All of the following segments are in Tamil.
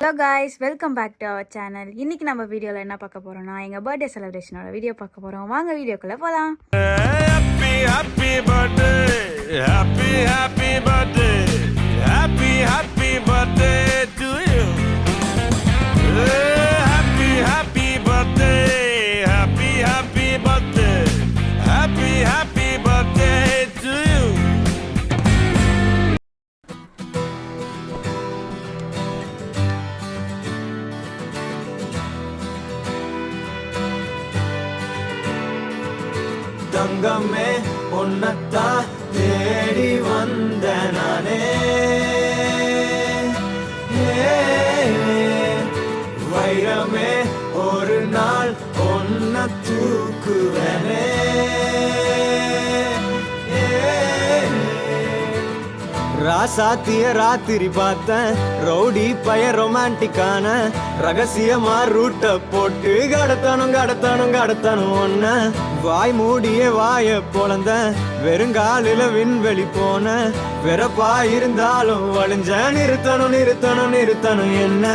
Hello guys, welcome back to our channel. இன்னைக்கு நம்ம வீடியோவில் என்ன பார்க்க போறோம்னா எங்கள் பர்த்டே செலிப்ரேஷனோட வீடியோ பார்க்க போகிறோம். வாங்க வீடியோக்குள்ளே போகலாம். Happy, happy birthday, happy, happy birthday, happy, happy birthday to you. Happy, happy birthday, happy, happy birthday, happy, happy birthday to you. தங்கமே பொன்னத்தா தேடி வந்த நானே, வைரமே ஒரு நாள் பொன்ன தூக்குவனே. ராசாத்திய ராத்திரி பார்த்தேன், ரவுடி பய ரொமான்டிக்கான ரகசியமா ரூட்ட போட்டு கடத்தணும் கடத்தணும் கடத்தணும் ஒன்ன. வாய் மூடிய வாய பொழந்த வெறுங்காலில விண்வெளி போன வெறப்பா இருந்தாலும் வழிஞ்ச நிறுத்தணும் நிறுத்தணும் நிறுத்தணும் என்ன.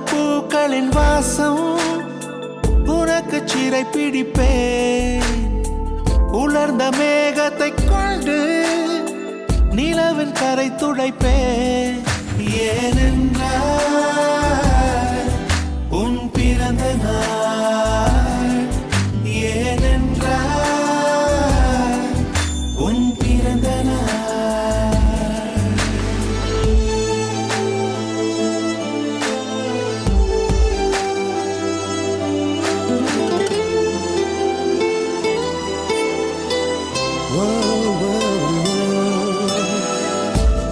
பூக்களின் வாசம் உனக்கு சிறை பிடிப்பேன். உலர்ந்த மேகத்தை கொண்டு நிலவின் கரை துடைப்பேன். ஏனென்றால் உன் பிறந்த நாள், ஏனென்றால் உன் பிறந்த நாள்.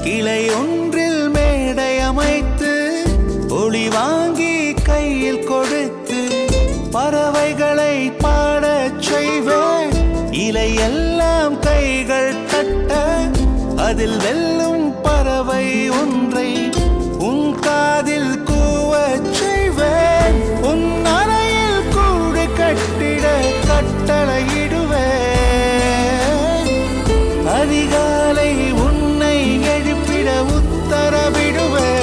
கிளை ஒன்றில் மேடை அமைத்து ஒளி வாங்கி கையில் கொடுத்து பறவைகளை பாடச் செய்வேன். இலை எல்லாம் கைகள் தட்ட அதில் வெல்லும் பறவை ஒன்றை உன் காதில் கூவச் செய்வேன். உன் அறையில் கூடு கட்டிட கட்டளையிடுவேன். அதிகாலை உன்னை எழுப்பிட உத்தரவிடுவேன்.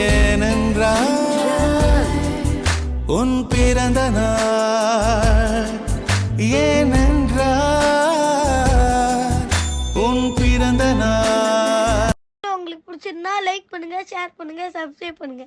ஏனென்றால் உன் பிறந்த நாள், ஏனென்றால் உன் பிறந்த நாள். உங்களுக்கு பிடிச்சிருந்தா லைக் பண்ணுங்க, ஷேர் பண்ணுங்க, சப்ஸ்கிரைப் பண்ணுங்க.